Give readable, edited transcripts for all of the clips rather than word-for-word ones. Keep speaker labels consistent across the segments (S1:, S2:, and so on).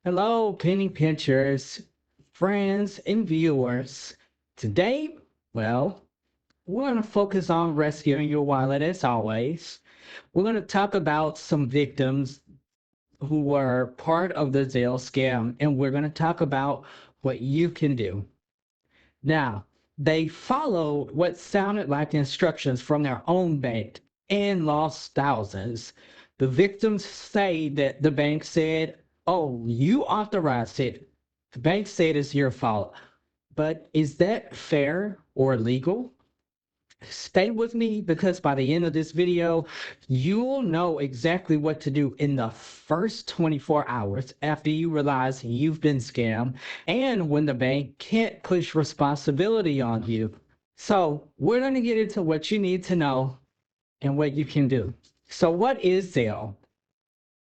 S1: Hello, penny pinchers, friends, and viewers. Today, well, we're going to focus on rescuing your wallet as always. We're going to talk about some victims who were part of the Zelle scam, and we're going to talk about what you can do. Now, they followed what sounded like instructions from their own bank and lost thousands. The victims say that the bank said, "Oh, you authorized it." The bank said it's your fault. But is that fair or legal? Stay with me because by the end of this video, you'll know exactly what to do in the first 24 hours after you realize you've been scammed and when the bank can't push responsibility on you. So, we're going to get into what you need to know and what you can do. So, what is Zelle?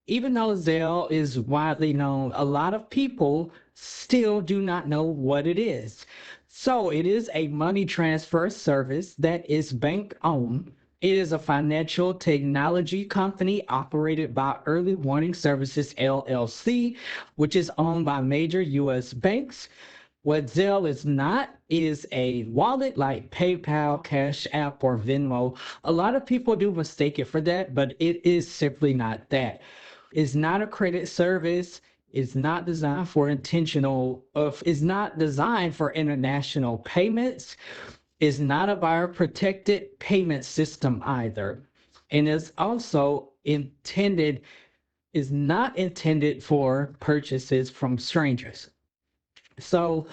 S1: Even though Zelle is widely known, a lot of people still do not know what it is. So it is a money transfer service that is bank owned. It is a financial technology company operated by Early Warning Services LLC, which is owned by major US banks. What Zelle is not is a wallet like PayPal, Cash App, or Venmo. A lot of people do mistake it for that, but it is simply not that. It's not a credit service. It's not designed for it's not designed for international payments. It's not a buyer protected payment system either. And it's also is not intended for purchases from strangers. So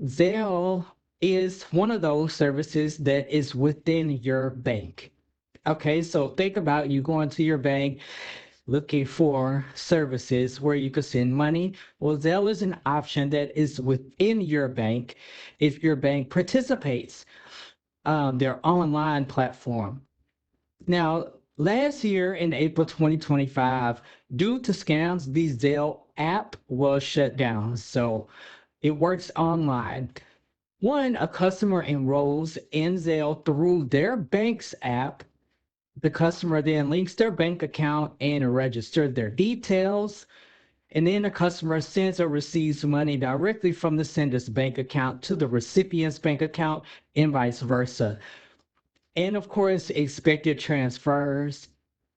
S1: Zelle is one of those services that is within your bank. Okay, so think about you going to your bank looking for services where you could send money. Well, Zelle is an option that is within your bank if your bank participates their online platform. Now, last year in April 2025, due to scams, the Zelle app was shut down. So it works online. One, a customer enrolls in Zelle through their bank's app. The customer then links their bank account and registers their details. And then the customer sends or receives money directly from the sender's bank account to the recipient's bank account and vice versa. And of course, expected transfers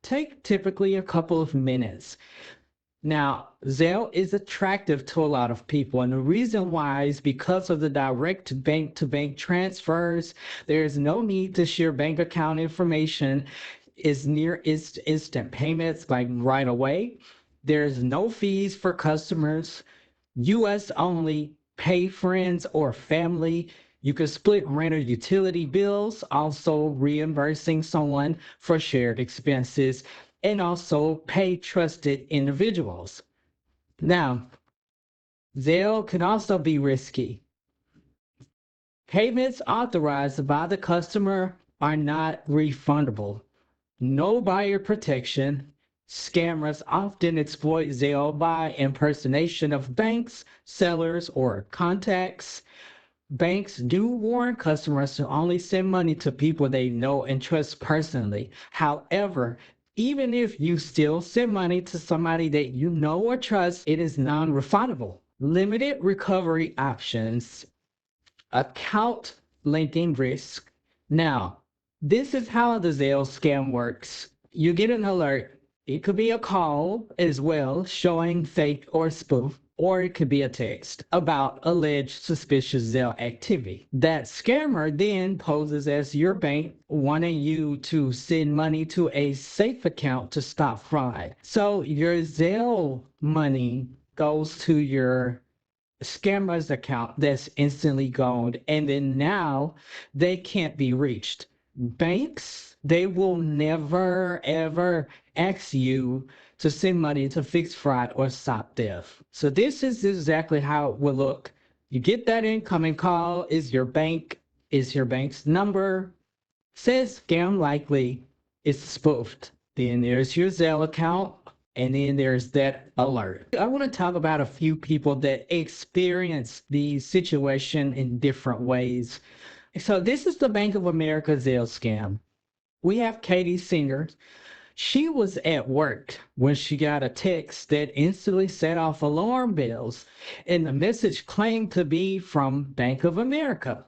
S1: take typically a couple of minutes. Now, Zelle is attractive to a lot of people, and the reason why is because of the direct bank to bank transfers. There is no need to share bank account information. Is near instant payments like right away. There's no fees for customers. US only. Pay friends or family. You can split rent or utility bills, also reimbursing someone for shared expenses, and also pay trusted individuals. Now, Zelle can also be risky. Payments authorized by the customer are not refundable. No buyer protection. Scammers often exploit Zelle by impersonation of banks, sellers, or contacts. Banks do warn customers to only send money to people they know and trust personally. However, even if you still send money to somebody that you know or trust, it is non refundable. Limited recovery options, account linking risk. Now, this is how the Zelle scam works. You get an alert. It could be a call as well, showing fake or spoof, or it could be a text about alleged suspicious Zelle activity. That scammer then poses as your bank, wanting you to send money to a safe account to stop fraud. So your Zelle money goes to your scammer's account that's instantly gone, and then now they can't be reached. Banks, they will never ever ask you to send money to fix fraud or stop theft. So this is exactly how it will look. You get that incoming call, is your bank's number, says scam likely, it's spoofed. Then there's your Zelle account, and then there's that alert. I want to talk about a few people that experience the situation in different ways. So this is the Bank of America Zelle scam. We have Katie Singer. She was at work when she got a text that instantly set off alarm bells, and the message claimed to be from Bank of America.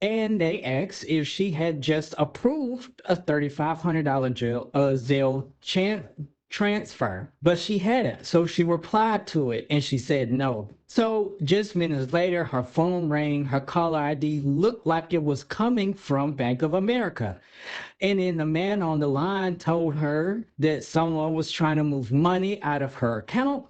S1: And they asked if she had just approved a $3,500 Zelle transfer, but she hadn't. So she replied to it and she said no. So just minutes later, her phone rang. Her caller ID looked like it was coming from Bank of America. And then the man on the line told her that someone was trying to move money out of her account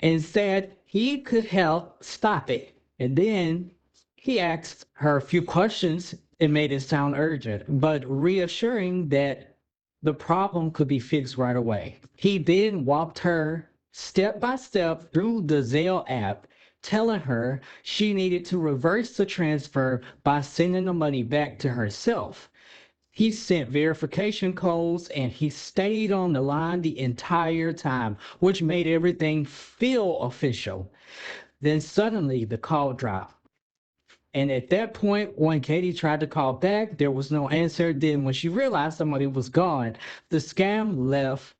S1: and said he could help stop it. And then he asked her a few questions and made it sound urgent, but reassuring that the problem could be fixed right away. He then walked her step by step through the Zelle app, telling her she needed to reverse the transfer by sending the money back to herself. He sent verification codes and he stayed on the line the entire time, which made everything feel official. Then suddenly the call dropped. And at that point, when Katie tried to call back, there was no answer. Then, when she realized the money was gone, the scam left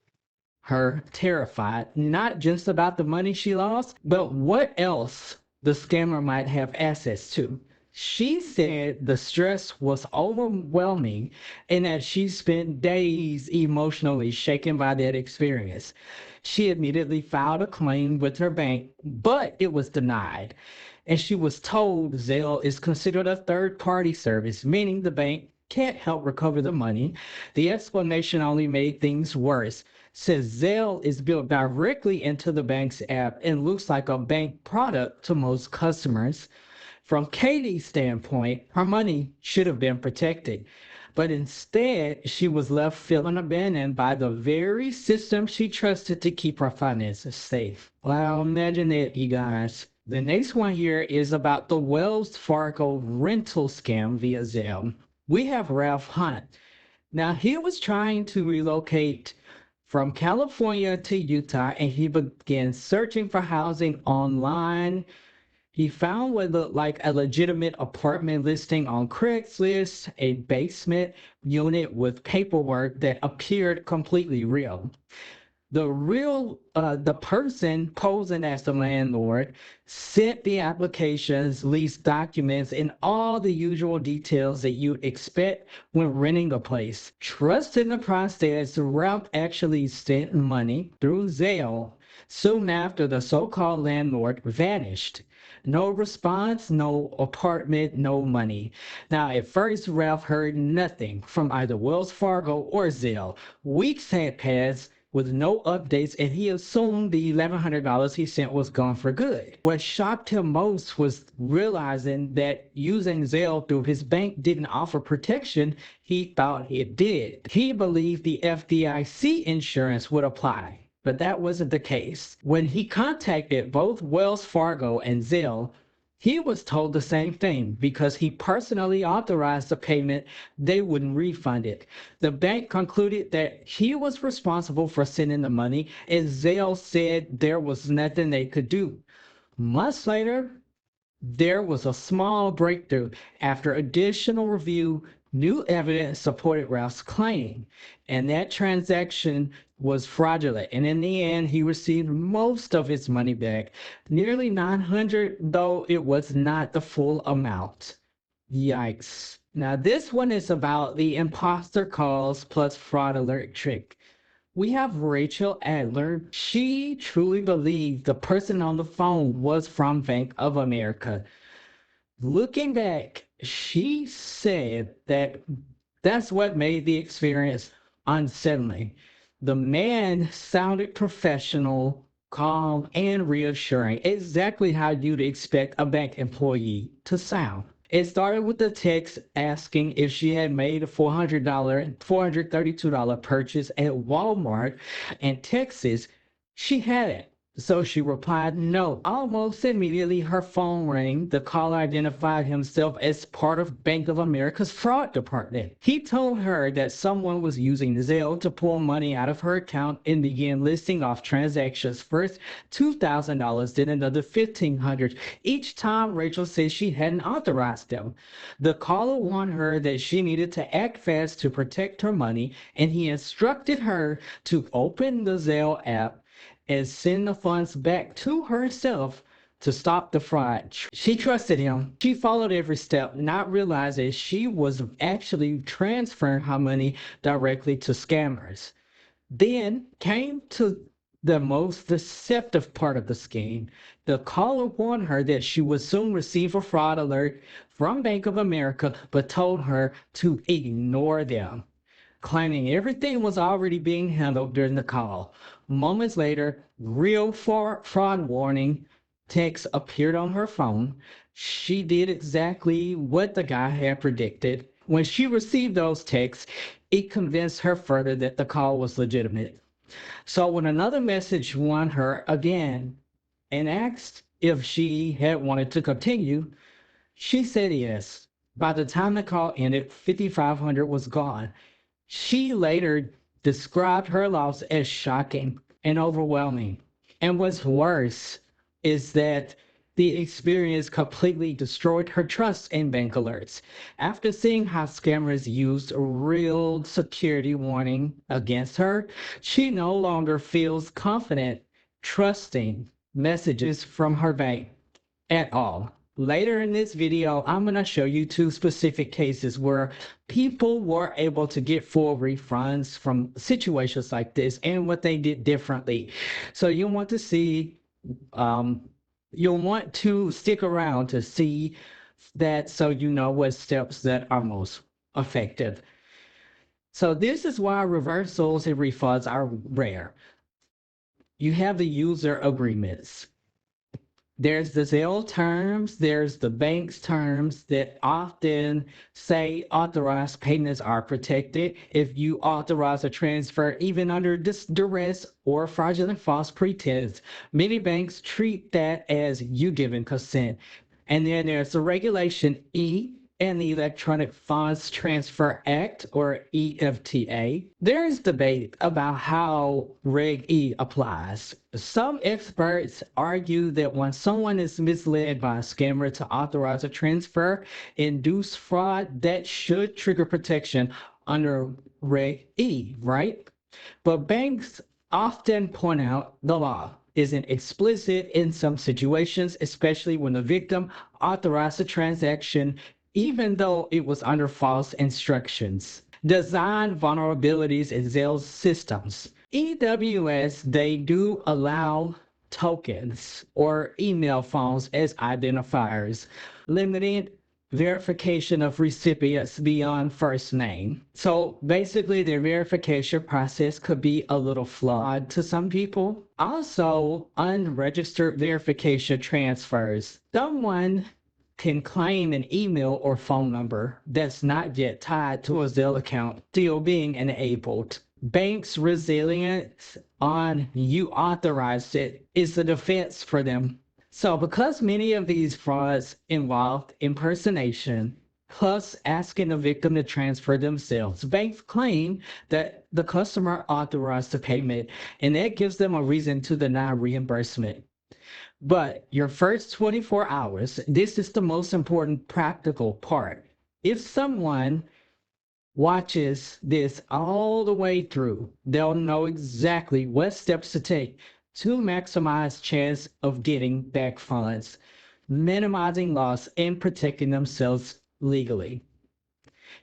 S1: her terrified, not just about the money she lost, but what else the scammer might have access to. She said the stress was overwhelming and that she spent days emotionally shaken by that experience. She immediately filed a claim with her bank, but it was denied. And she was told Zelle is considered a third party service, meaning the bank can't help recover the money. The explanation only made things worse, since Zelle is built directly into the bank's app and looks like a bank product to most customers. From Katie's standpoint, her money should have been protected. But instead, she was left feeling abandoned by the very system she trusted to keep her finances safe. Well, imagine it, you guys. The next one here is about the Wells Fargo rental scam via Zelle. We have Ralph Hunt. Now, he was trying to relocate from California to Utah and he began searching for housing online. He found what looked like a legitimate apartment listing on Craigslist, a basement unit with paperwork that appeared completely real. The person posing as the landlord sent the applications, lease documents, and all the usual details that you'd expect when renting a place. Trusting the process, Ralph actually sent money through Zelle soon after the so-called landlord vanished. No response, no apartment, no money. Now, at first, Ralph heard nothing from either Wells Fargo or Zelle. Weeks had passed with no updates, and he assumed the $1,100 he sent was gone for good. What shocked him most was realizing that using Zelle through his bank didn't offer protection he thought it did. He believed the FDIC insurance would apply, but that wasn't the case. When he contacted both Wells Fargo and Zelle, he was told the same thing. Because he personally authorized the payment, they wouldn't refund it. The bank concluded that he was responsible for sending the money, and Zelle said there was nothing they could do. Months later, there was a small breakthrough. After additional review, new evidence supported Ralph's claim, and that transaction was fraudulent. And in the end, he received most of his money back, nearly $900, though it was not the full amount. Yikes. Now, this one is about the imposter calls plus fraud alert trick. We have Rachel Adler. She truly believed the person on the phone was from Bank of America. Looking back, she said that that's what made the experience unsettling. The man sounded professional, calm, and reassuring, exactly how you'd expect a bank employee to sound. It started with a text asking if she had made a $432 purchase at Walmart in Texas. She hadn't. So she replied, no. Almost immediately, her phone rang. The caller identified himself as part of Bank of America's fraud department. He told her that someone was using Zelle to pull money out of her account and began listing off transactions. First, $2,000, then another $1,500. Each time, Rachel said she hadn't authorized them. The caller warned her that she needed to act fast to protect her money, and he instructed her to open the Zelle app and send the funds back to herself to stop the fraud. She trusted him. She followed every step, not realizing she was actually transferring her money directly to scammers. Then came to the most deceptive part of the scheme. The caller warned her that she would soon receive a fraud alert from Bank of America, but told her to ignore them, claiming everything was already being handled during the call. Moments later, real fraud warning text appeared on her phone. She did exactly what the guy had predicted. When she received those texts, it convinced her further that the call was legitimate. So when another message won her again and asked if she had wanted to continue, she said yes. By the time the call ended, 5,500 was gone. She later described her loss as shocking and overwhelming. And what's worse is that the experience completely destroyed her trust in bank alerts. After seeing how scammers used a real security warning against her, she no longer feels confident trusting messages from her bank at all. Later in this video, I'm going to show you two specific cases where people were able to get full refunds from situations like this and what they did differently. So you'll want to see, you'll want to stick around to see that so you know what steps that are most effective. So this is why reversals and refunds are rare. You have the user agreements. There's the Zelle terms, there's the bank's terms that often say authorized payments are protected. If you authorize a transfer, even under duress or fraudulent false pretense, many banks treat that as you giving consent. And then there's the regulation E and the Electronic Funds Transfer Act, or EFTA. There is debate about how Reg E applies. Some experts argue that when someone is misled by a scammer to authorize a transfer, induce fraud, that should trigger protection under Reg E, right? But banks often point out the law isn't explicit in some situations, especially when the victim authorized the transaction even though it was under false instructions. Design vulnerabilities in Zelle's systems. EWS, they do allow tokens or email phones as identifiers, limiting verification of recipients beyond first name. So basically, their verification process could be a little flawed to some people. Also, unregistered verification transfers. Someone can claim an email or phone number that's not yet tied to a Zelle account, still being enabled. Banks' resilience on you authorized it is the defense for them. So because many of these frauds involved impersonation, plus asking the victim to transfer themselves, banks claim that the customer authorized the payment, and that gives them a reason to deny reimbursement. But your first 24 hours, this is the most important practical part. If someone watches this all the way through, they'll know exactly what steps to take to maximize chance of getting back funds, minimizing loss, and protecting themselves legally.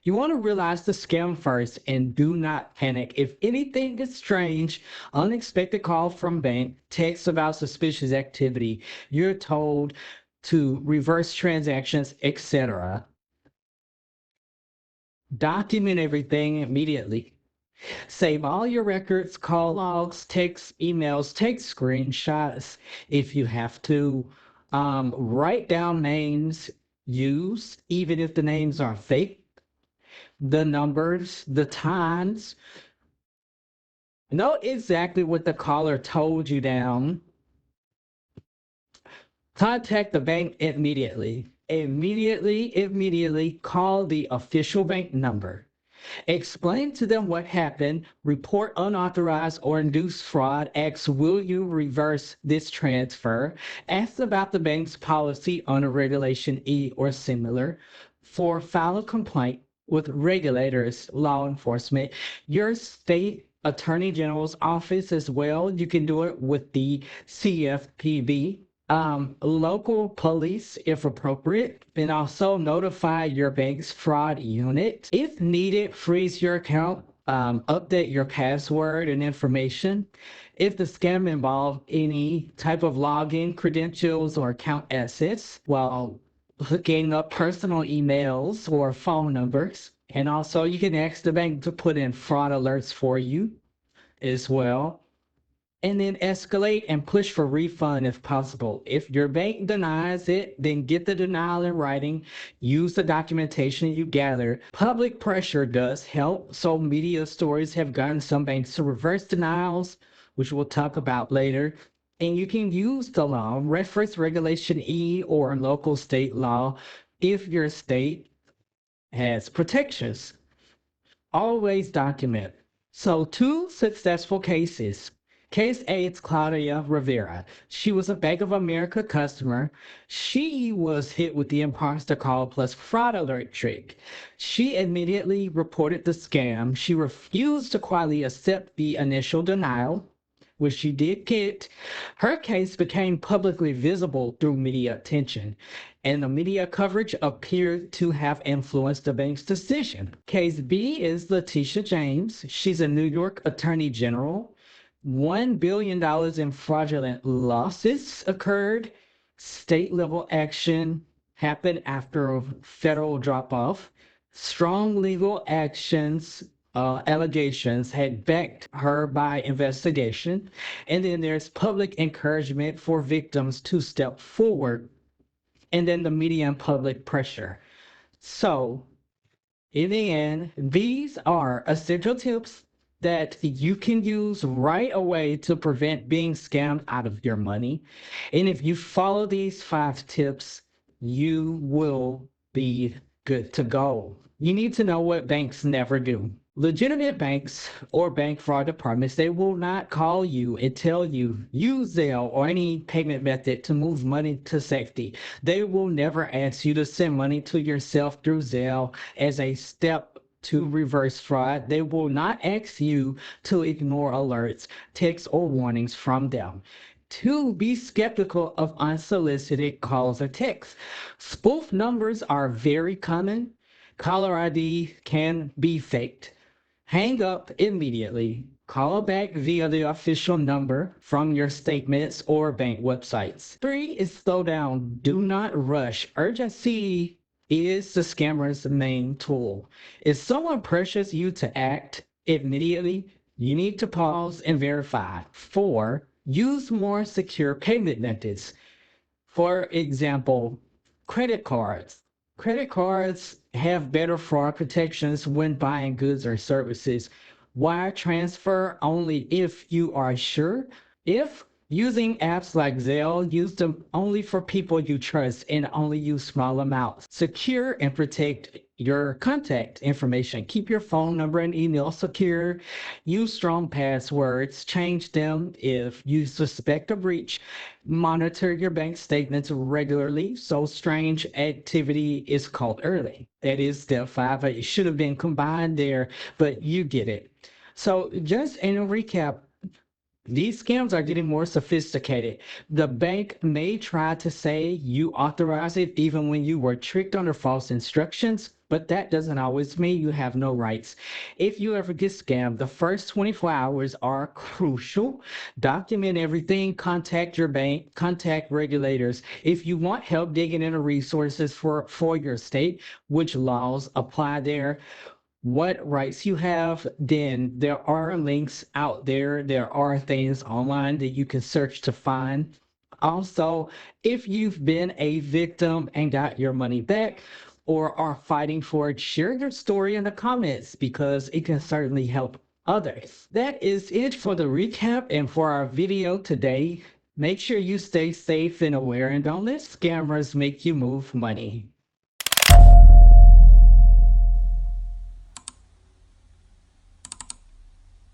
S1: You want to realize the scam first and do not panic. If anything is strange, unexpected call from bank, text about suspicious activity, you're told to reverse transactions, etc. Document everything immediately. Save all your records, call logs, text, emails, take screenshots if you have to. Write down names used, even if the names are fake, the numbers, the times. Note exactly what the caller told you down Contact the bank immediately. Immediately call the official bank number. Explain to them what happened, report unauthorized or induced fraud, ask, will you reverse this transfer? Ask about the bank's policy on a Regulation E or similar. 4, file a complaint with regulators, law enforcement, your state attorney general's office as well. You can do it with the CFPB, local police if appropriate, and also notify your bank's fraud unit. If needed, freeze your account, update your password and information. If the scam involved any type of login credentials or account assets while hooking up personal emails or phone numbers. And also you can ask the bank to put in fraud alerts for you as well, and then escalate and push for refund if possible. If your bank denies it, then get the denial in writing. Use the documentation you gather. Public pressure does help. So media stories have gotten some banks to reverse denials, which we'll talk about later. And you can use the law, reference Regulation E or local state law if your state has protections. Always document. So, 2 successful cases. Case A, it's Claudia Rivera. She was a Bank of America customer. She was hit with the imposter call plus fraud alert trick. She immediately reported the scam. She refused to quietly accept the initial denial, which she did get. Her case became publicly visible through media attention, and the media coverage appeared to have influenced the bank's decision. Case B is Letitia James. She's a New York Attorney General. $1 billion in fraudulent losses occurred. State level action happened after a federal drop off. Strong legal actions, allegations had backed her by investigation. And then there's public encouragement for victims to step forward. And then the media and public pressure. So, in the end, these are essential tips that you can use right away to prevent being scammed out of your money. And if you follow these 5 tips, you will be good to go. You need to know what banks never do. Legitimate banks or bank fraud departments, they will not call you and tell you use Zelle or any payment method to move money to safety. They will never ask you to send money to yourself through Zelle as a step to reverse fraud. They will not ask you to ignore alerts, texts, or warnings from them. 2, be skeptical of unsolicited calls or texts. Spoof numbers are very common. Caller ID can be faked. Hang up immediately. Call back via the official number from your statements or bank websites. 3 is slow down. Do not rush. Urgency is the scammer's main tool. If someone pressures you to act immediately, you need to pause and verify. 4, use more secure payment methods. For example, credit cards. Credit cards have better fraud protections when buying goods or services. Wire transfer only if you are sure. If using apps like Zelle, use them only for people you trust and only use small amounts. Secure and protect your contact information. Keep your phone number and email secure. Use strong passwords. Change them if you suspect a breach. Monitor your bank statements regularly so strange activity is caught early. That is step 5. It should have been combined there, but you get it. So just in a recap, these scams are getting more sophisticated. The bank may try to say you authorize it even when you were tricked under false instructions, but that doesn't always mean you have no rights. If you ever get scammed, the first 24 hours are crucial. Document everything, contact your bank, contact regulators. If you want help digging into resources for your state, which laws apply there, what rights you have, then there are links out there. There are things online that you can search to find. Also, if you've been a victim and got your money back or are fighting for it, share your story in the comments because it can certainly help others. That is it for the recap and for our video today. Make sure you stay safe and aware and don't let scammers make you move money.